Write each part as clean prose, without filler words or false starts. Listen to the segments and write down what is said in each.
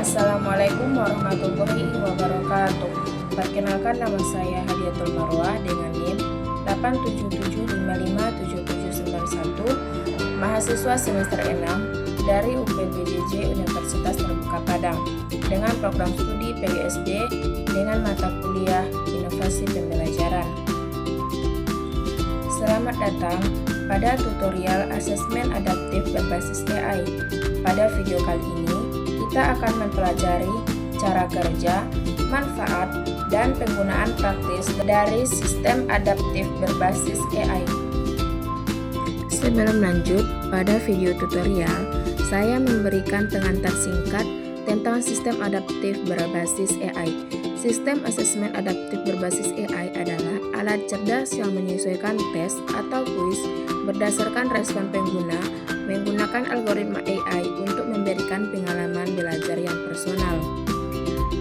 Assalamualaikum warahmatullahi wabarakatuh. Perkenalkan, nama saya Hadiatul Marwah dengan NIM 877557791, mahasiswa semester 6 dari UPBJJ Universitas Terbuka Padang dengan program studi PGSD dengan mata kuliah Inovasi Pembelajaran. Selamat datang pada tutorial asesmen adaptif berbasis AI. Pada video kali ini, kita akan mempelajari cara kerja, manfaat, dan penggunaan praktis dari sistem adaptif berbasis AI. Sebelum lanjut pada video tutorial, saya memberikan pengantar singkat tentang sistem adaptif berbasis AI. Sistem asesmen adaptif berbasis AI adalah alat cerdas yang menyesuaikan tes atau kuis berdasarkan respon pengguna menggunakan algoritma AI untuk memberikan pengalaman belajar yang personal.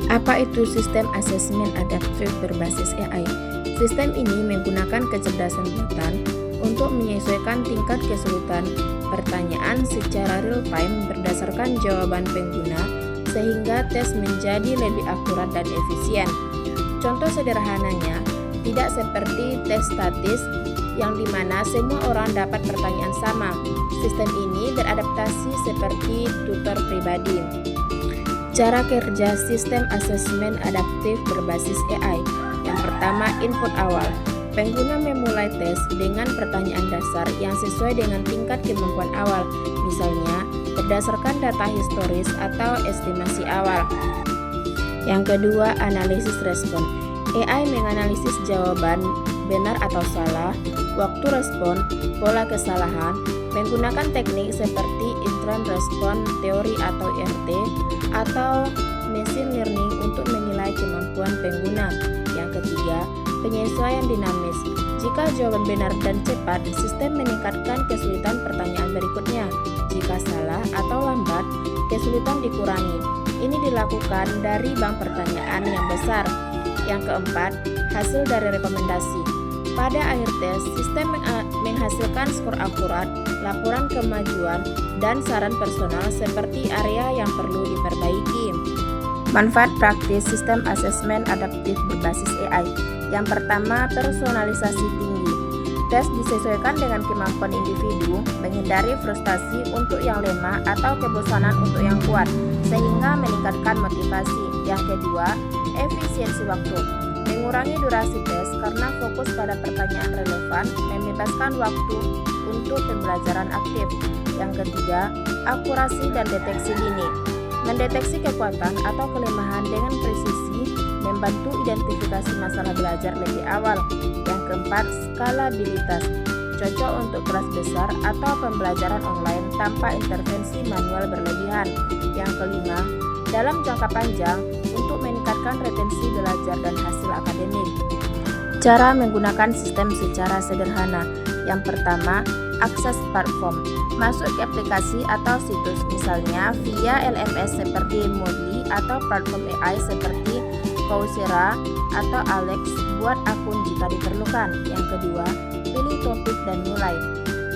Apa itu sistem asesmen adaptif berbasis AI? Sistem ini menggunakan kecerdasan buatan untuk menyesuaikan tingkat kesulitan pertanyaan secara real-time berdasarkan jawaban pengguna sehingga tes menjadi lebih akurat dan efisien. Contoh sederhananya, tidak seperti tes statis yang dimana semua orang dapat pertanyaan sama. Sistem ini beradaptasi seperti tutor pribadi. Cara kerja sistem asesmen adaptif berbasis AI. Yang pertama, input awal. Pengguna memulai tes dengan pertanyaan dasar yang sesuai dengan tingkat kemampuan awal, misalnya berdasarkan data historis atau estimasi awal. Yang kedua, analisis respon. AI menganalisis jawaban benar atau salah, waktu respon, pola kesalahan, menggunakan teknik seperti instant response teori atau IRT atau machine learning untuk menilai kemampuan pengguna. Yang ketiga, penyesuaian dinamis. Jika jawaban benar dan cepat, sistem meningkatkan kesulitan pertanyaan berikutnya. Jika salah atau lambat, kesulitan dikurangi. Ini dilakukan dari bank pertanyaan yang besar. Yang keempat, hasil dari rekomendasi. Pada akhir tes, sistem menghasilkan skor akurat, laporan kemajuan, dan saran personal seperti area yang perlu diperbaiki. Manfaat praktis sistem asesmen adaptif berbasis AI. Yang pertama, personalisasi tinggi. Tes disesuaikan dengan kemampuan individu, menghindari frustasi untuk yang lemah atau kebosanan untuk yang kuat, sehingga meningkatkan motivasi. Yang kedua, efisiensi waktu. Mengurangi durasi tes karena fokus pada pertanyaan relevan, membebaskan waktu untuk pembelajaran aktif. Yang ketiga, akurasi dan deteksi dini. Mendeteksi kekuatan atau kelemahan dengan presisi, membantu identifikasi masalah belajar lebih awal. Yang keempat, skalabilitas. Cocok untuk kelas besar atau pembelajaran online tanpa intervensi manual berlebihan. Yang kelima, dalam jangka panjang untuk meningkatkan retensi belajar dan hasil akademik. Cara menggunakan sistem secara sederhana. Yang pertama, akses platform. Masuk ke aplikasi atau situs, misalnya via LMS seperti Moodle atau platform AI seperti Coursera atau Alex. Buat akun jika diperlukan. Yang kedua, pilih topik dan mulai.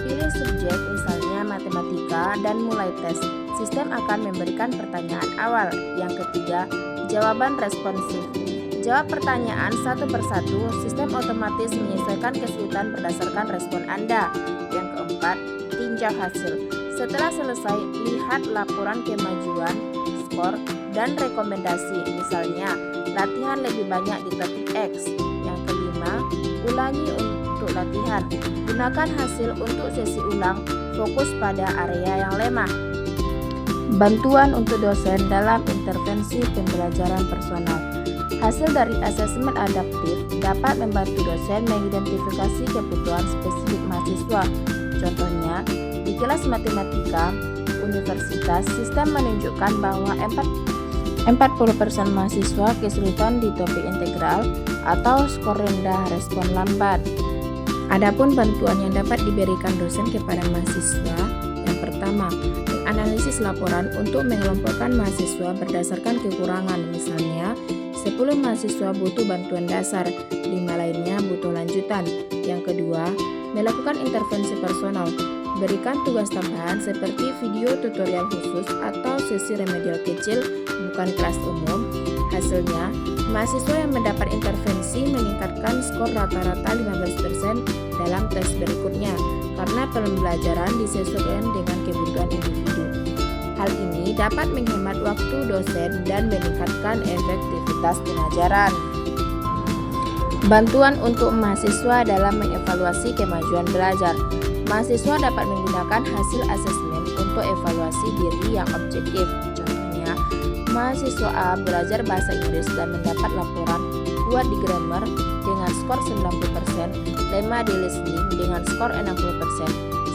Pilih subjek, misalnya matematika, dan mulai tes. Sistem akan memberikan pertanyaan awal. Yang ketiga, jawaban responsif. Jawab pertanyaan satu persatu, sistem otomatis menyesuaikan kesulitan berdasarkan respon Anda. Yang keempat, tinjau hasil. Setelah selesai, lihat laporan kemajuan, skor, dan rekomendasi. Misalnya, latihan lebih banyak di topik X. Yang kelima, ulangi untuk latihan. Gunakan hasil untuk sesi ulang, fokus pada area yang lemah. Bantuan untuk dosen dalam intervensi pembelajaran personal. Hasil dari asesmen adaptif dapat membantu dosen mengidentifikasi kebutuhan spesifik mahasiswa. Contohnya, di kelas matematika universitas, sistem menunjukkan bahwa 40% mahasiswa kesulitan di topik integral atau skor rendah respon lambat. Adapun bantuan yang dapat diberikan dosen kepada mahasiswa, yang pertama, menganalisis laporan untuk mengelompokkan mahasiswa berdasarkan kekurangan, misalnya 10 mahasiswa butuh bantuan dasar, 5 lainnya butuh lanjutan. Yang kedua, melakukan intervensi personal. Berikan tugas tambahan seperti video tutorial khusus atau sesi remedial kecil, bukan kelas umum. Hasilnya, mahasiswa yang mendapat intervensi meningkatkan skor rata-rata 15% dalam tes berikutnya karena pembelajaran disesuaikan dengan kebutuhan individu. Hal ini dapat menghemat waktu dosen dan meningkatkan efektivitas pengajaran. Bantuan untuk mahasiswa dalam mengevaluasi kemajuan belajar. Mahasiswa dapat menggunakan hasil asesmen untuk evaluasi diri yang objektif. Contohnya, mahasiswa A belajar bahasa Inggris dan mendapat laporan kuat di grammar dengan skor 90%, lemah di listening dengan skor 60%.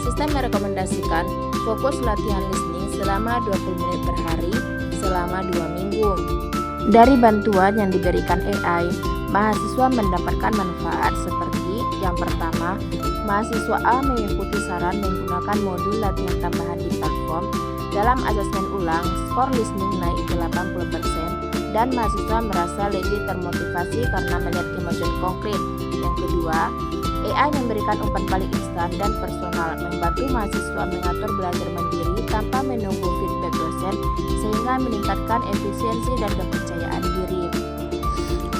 Sistem merekomendasikan fokus latihan listening selama 20 menit per hari selama 2 minggu. Dari bantuan yang diberikan AI, mahasiswa mendapatkan manfaat seperti yang pertama, mahasiswa A mengikuti saran menggunakan modul latihan tambahan di platform. Dalam asesmen ulang, skor listening naik ke 80% dan mahasiswa merasa lebih termotivasi karena melihat kemajuan konkret. Yang kedua, AI memberikan umpan balik instan dan personal, membantu mahasiswa mengatur belajar mandiri tanpa menunggu feedback dosen sehingga meningkatkan efisiensi dan kepercayaan diri.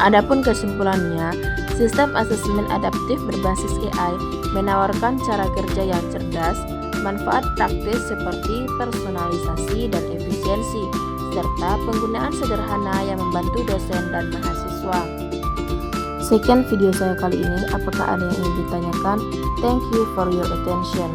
Adapun kesimpulannya, sistem asesmen adaptif berbasis AI menawarkan cara kerja yang cerdas, manfaat praktis seperti personalisasi dan efisiensi, serta penggunaan sederhana yang membantu dosen dan mahasiswa. Sekian video saya kali ini. Apakah ada yang ingin ditanyakan? Thank you for your attention.